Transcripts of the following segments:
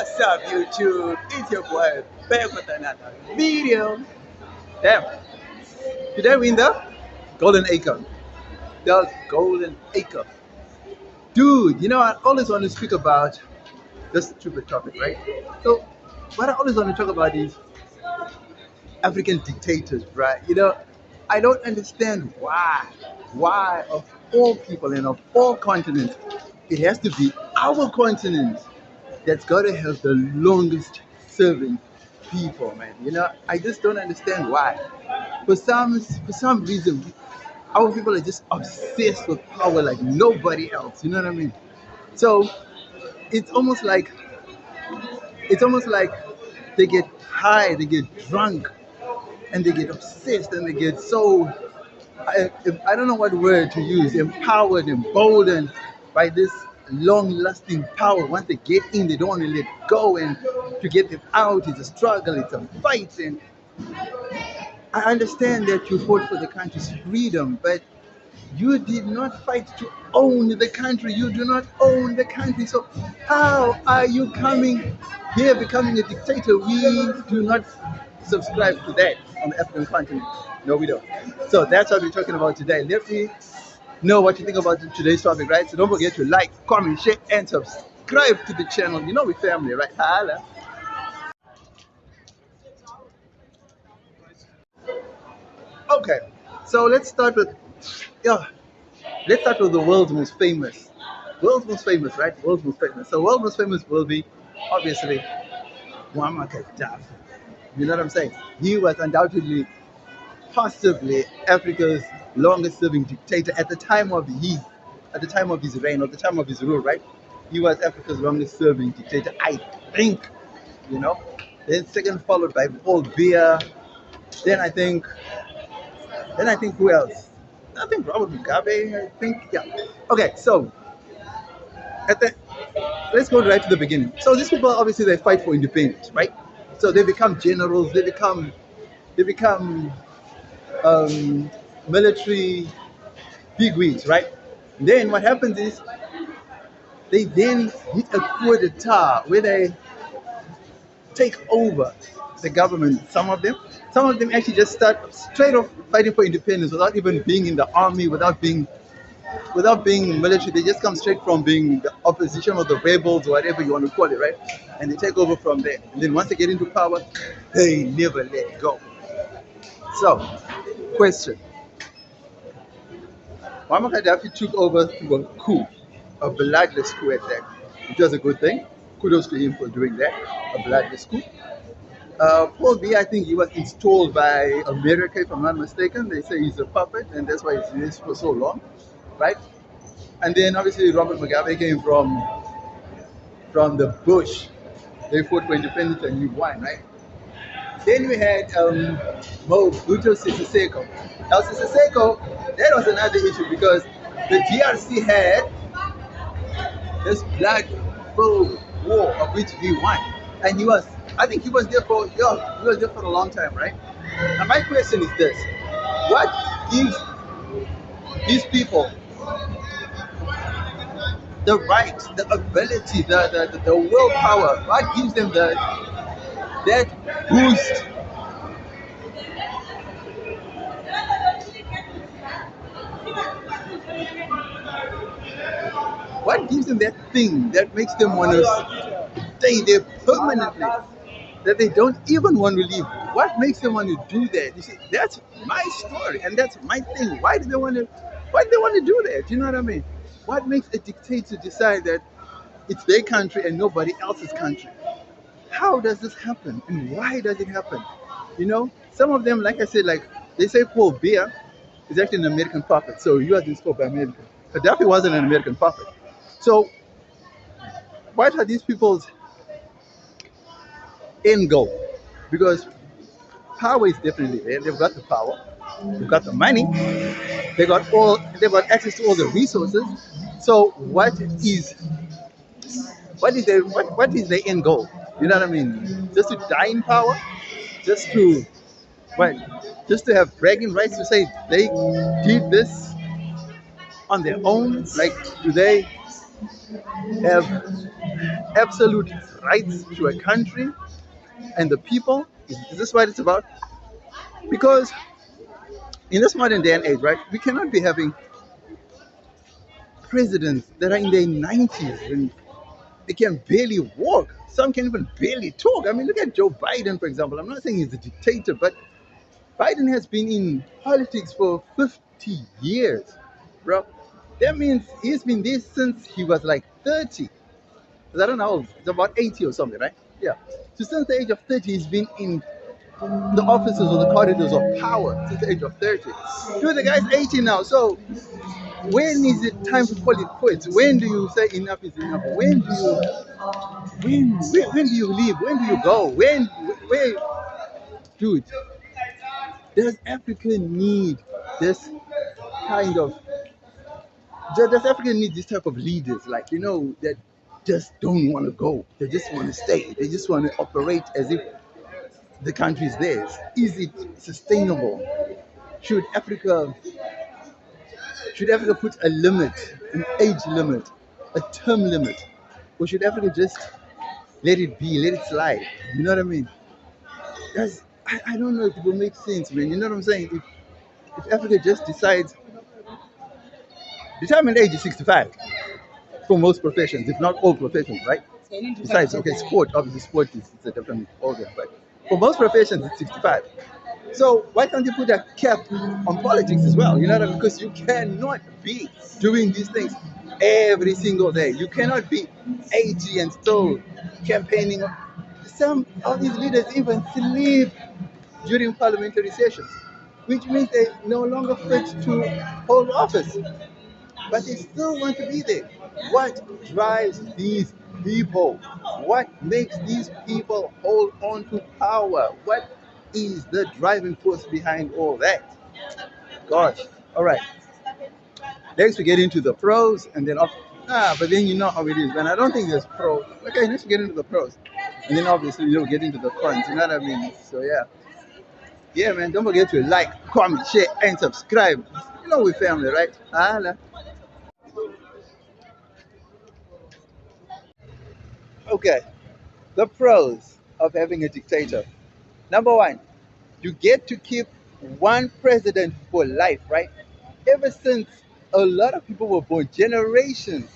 What's up, YouTube? It's your boy back with another video. Damn, today we in the Golden Acre. The Golden Acre. Dude, I always want to speak about this stupid topic, right? So, what I always want to talk about is African dictators, right? I don't understand why of all people and of all continents, it has to be our continent that's got to have the longest serving people, man. I just don't understand why. For some reason, our people are just obsessed with power like nobody else. You know what I mean? So it's almost like it's almost like they get high, they get drunk, and they get obsessed, and they get so I don't know what word to use, empowered, emboldened by this long-lasting power. Once they get in, they don't want to let go, and to get them out is a struggle, it's a fight. And I understand that you fought for the country's freedom, but you did not fight to own the country. You do not own the country. So how are you coming here becoming a dictator? We do not subscribe to that on the African continent. No, we don't. So that's what we're talking about today. Let me know what you think about today's topic, right? So don't forget to like, comment, share, and subscribe to the channel. We're family, right? Holla. Okay, so yeah, let's start with the world's most famous. World's most famous, right? World's most famous. So world's most famous will be obviously Muammar Gaddafi. You know what I'm saying? He was undoubtedly, possibly Africa's longest serving dictator at the time of his reign, or the time of his rule, right? He was Africa's longest serving dictator, I think, you know. Then second followed by Paul Biya. Then I think who else? I think Robert Mugabe, I think, yeah. Okay, so at the let's go right to the beginning. So these people obviously they fight for independence, right? So they become generals, they become military bigwigs, right? Then what happens is they then hit a coup d'etat where they take over the government. Some of them actually just start straight off fighting for independence without even being in the army, without being military. They just come straight from being the opposition or the rebels or whatever you want to call it, right? And they take over from there. And then once they get into power, they never let go. So, question. Muammar Gaddafi took over through a coup, a bloodless coup at that, which was a good thing. Kudos to him for doing that, a bloodless coup. Paul Biya, I think he was installed by America, if I'm not mistaken. They say he's a puppet, and that's why he's in this for so long, right? And then obviously Robert Mugabe came from the bush. They fought for independence and he won, right? Then we had Mobutu Sese Seko. Now Sese Seko, that was another issue because the DRC had this blood-filled war of which he won, and I think he was there for a long time, right? And my question is this: what gives these people the right, the ability, the willpower? What gives them that boost? What gives them that thing that makes them want to stay there permanently? That they don't even want to leave. What makes them want to do that? You see, that's my story and that's my thing. Why do they want to do that? You know what I mean? What makes a dictator decide that it's their country and nobody else's country? How does this happen and why does it happen? Some of them, like I said, like they say Paul Biya is actually an American puppet, so he was installed by America. Gaddafi wasn't an American puppet. So what are these people's end goal? Because power is definitely there. They've got the power, they've got the money, they've got access to all the resources. So what is their end goal? You know what I mean? Just to die in power? Just to what? Just to have bragging rights to say they did this on their own? Like, do they have absolute rights to a country and the people? Is this what it's about? Because in this modern day and age, right, we cannot be having presidents that are in their 90s and they can barely walk. Some can even barely talk. I mean, look at Joe Biden, for example. I'm not saying he's a dictator, but Biden has been in politics for 50 years, bro. That means he's been there since he was like 30. 'Cause I don't know, it's about 80 or something, right? Yeah. So since the age of 30, he's been in the offices or the corridors of power since the age of 30. Dude, the guy's 80 now. So when is it time to call it quits? When do you say enough is enough? When do you leave? When do you go? Where, dude? Does Africa need this kind of? Does Africa need this type of leaders? Like that just don't want to go. They just want to stay. They just want to operate as if the country is theirs. Is it sustainable? Should Africa should Africa put a limit, an age limit, a term limit, or should Africa just let it be, let it slide? You know what I mean? I don't know if it will make sense, man. You know what I'm saying? If Africa just decides, retirement age is 65 for most professions, if not all professions, right? Besides, okay, sport, obviously, sport is it's a different organ, but for most professions, it's 65. So why can't you put a cap on politics as well? You know what I mean? Because you cannot be doing these things every single day. You cannot be 80 and still campaigning. Some of these leaders even sleep during parliamentary sessions, which means they no longer fit to hold office, but they still want to be there. What drives these people? What makes these people hold on to power? What is the driving force behind all that? Gosh. All right. Next, we get into the pros, and then but then you know how it is, man. I don't think there's pros. Okay, let's get into the pros, and then obviously you'll get into the cons. You know what I mean? So yeah, man. Don't forget to like, comment, share, and subscribe. You know we family, right? Hala. Okay, the pros of having a dictator. Number one, you get to keep one president for life, right? Ever since a lot of people were born, generations,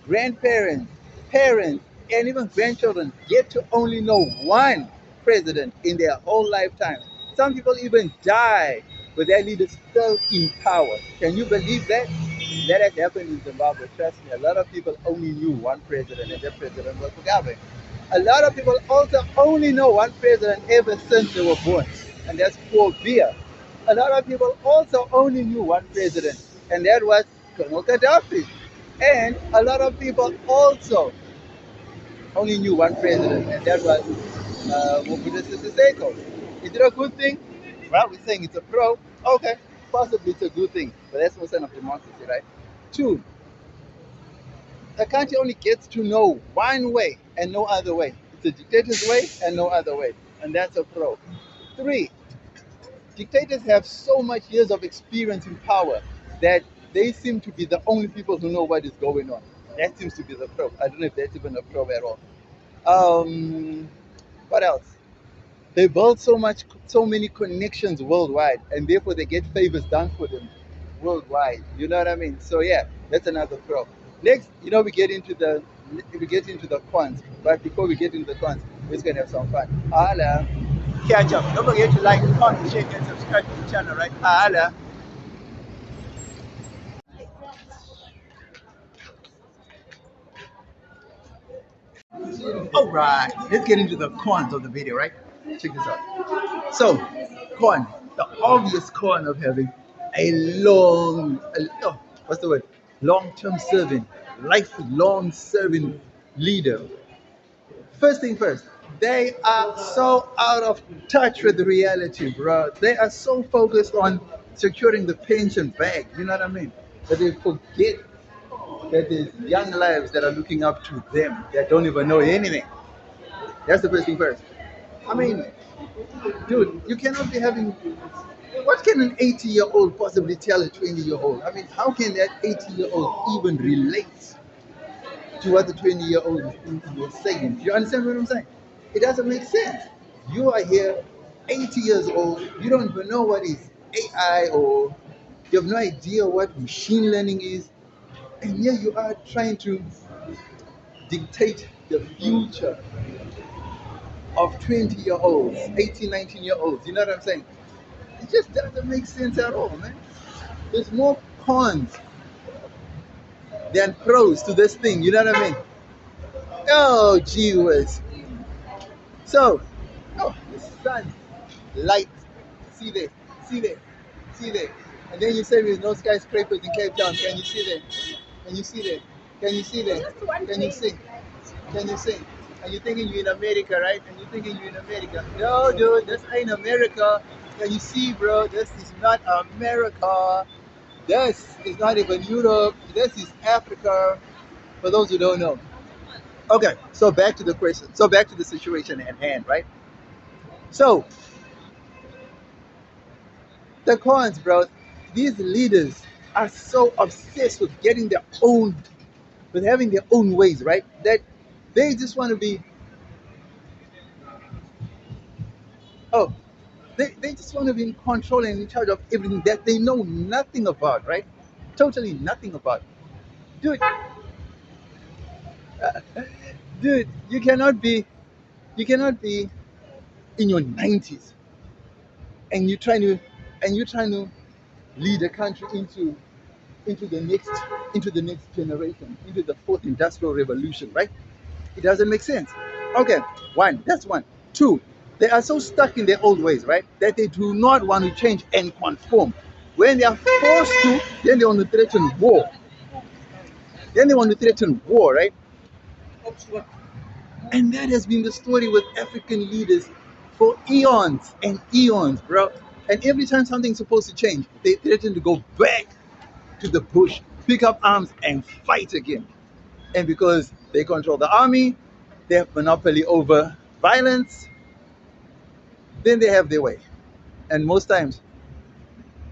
grandparents, parents, and even grandchildren get to only know one president in their whole lifetime. Some people even die with their leader still in power. Can you believe that? That has happened in Zimbabwe. Trust me, a lot of people only knew one president, and that president was Mugabe. A lot of people also only know one president ever since they were born, and that's Paul Biya. A lot of people also only knew one president, and that was Colonel Gaddafi. And a lot of people also only knew one president, and that was Mobutu Sese Seko. Is it a good thing? Well, we're saying it's a pro. Okay, possibly it's a good thing, but that's no sign of democracy, right? Two, the country only gets to know one way and no other way. It's a dictator's way and no other way, and that's a pro. Three, dictators have so much years of experience in power that they seem to be the only people who know what is going on. That seems to be the pro. I don't know if that's even a pro at all. Um, what else? They build so many connections worldwide, and therefore they get favors done for them worldwide. You know what I mean? So yeah, that's another pro. Next, we get into the cons. But before we get into the cons, we're just gonna have some fun. Hala. Catch up. Don't forget to like, comment, share, and subscribe to the channel, right? Hala. All right, let's get into the cons of the video, right? Check this out. So, con, the obvious con of having what's the word? Long-term serving, lifelong serving leader. First thing first, they are so out of touch with reality, bro. They are so focused on securing the pension bag, you know what I mean? That they forget that there's young lives that are looking up to them that don't even know anything. That's the first thing first. I mean, dude, you cannot be having. What can an 80-year-old possibly tell a 20-year-old? I mean, how can that 80-year-old even relate? to what the 20-year-old was saying. Do you understand what I'm saying? It doesn't make sense. You are here, 80 years old, you don't even know what is AI, or you have no idea what machine learning is, and here you are trying to dictate the future of 20-year-olds, 18, 19-year-olds. You know what I'm saying? It just doesn't make sense at all, man. There's more cons than pros to this thing. You know what I mean? Oh, gee whiz. So, oh, the sun, light. See there, see there, see there. And then you say there's no skyscrapers in Cape Town. Can you see there? Can you see there? Can you see there? Can you see? Can you see? And you're thinking you're in America, right? And you're thinking you're in America. No, dude, this ain't America. Can you see, bro? This is not America. This is not even Europe. This is Africa. For those who don't know. Okay, so back to the question. So back to the situation at hand, right? So the cons, bro. These leaders are so obsessed with getting their own, with having their own ways, right? That they just want to be, oh, they just want to be in control and in charge of everything that they know nothing about, right? Totally nothing about. Dude, dude, you cannot be in your 90s and you're trying to lead a country into the next generation, into the fourth industrial revolution, right? It doesn't make sense. Okay, that's one. Two, they are so stuck in their old ways, right? That they do not want to change and conform. When they are forced to, then they want to threaten war. Then they want to threaten war, right? And that has been the story with African leaders for eons and eons, bro. And every time something's supposed to change, they threaten to go back to the bush, pick up arms, and fight again. And because they control the army, they have monopoly over violence, then they have their way. And most times,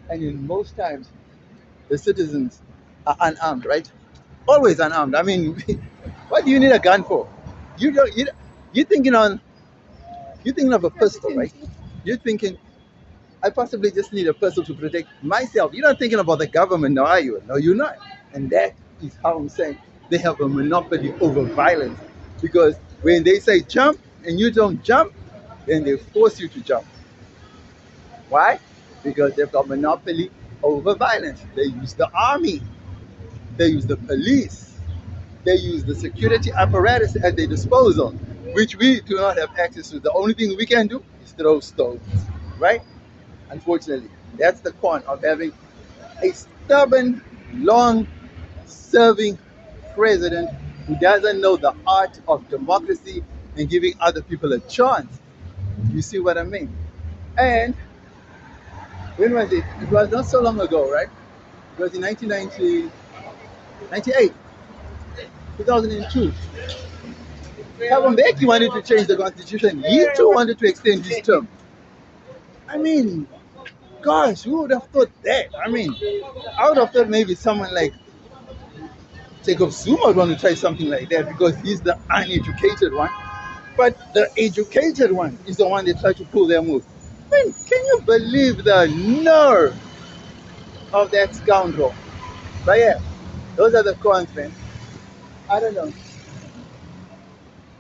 the citizens are unarmed, right? Always unarmed. I mean, what do you need a gun for? You don't. You're thinking on. You're thinking of a pistol, right? You're thinking, I possibly just need a pistol to protect myself. You're not thinking about the government, now are you? No, you're not. And that is how I'm saying they have a monopoly over violence. Because when they say jump and you don't jump, then they force you to jump. Why? Because they've got monopoly over violence. They use the army, they use the police, they use the security apparatus at their disposal, which we do not have access to. The only thing we can do is throw stones, right? Unfortunately, that's the con of having a stubborn, long serving president who doesn't know the art of democracy and giving other people a chance. You see what I mean? And when was it? It was not so long ago, right? It was in 1990, 98, 2002. Thabo Mbeki wanted to change the constitution. He too wanted to extend his term. I mean, gosh, who would have thought that? I mean, I would have thought maybe someone like Jacob Zuma would want to try something like that because he's the uneducated one. But the educated one is the one they try to pull their move. Man, can you believe the nerve of that scoundrel? But yeah, those are the cons, man. I don't know.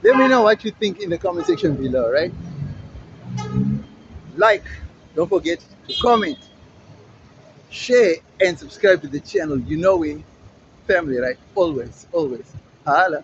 Let me know what you think in the comment section below, right? Like, don't forget to comment, share, and subscribe to the channel. You know we family, right? Always, always. Hala.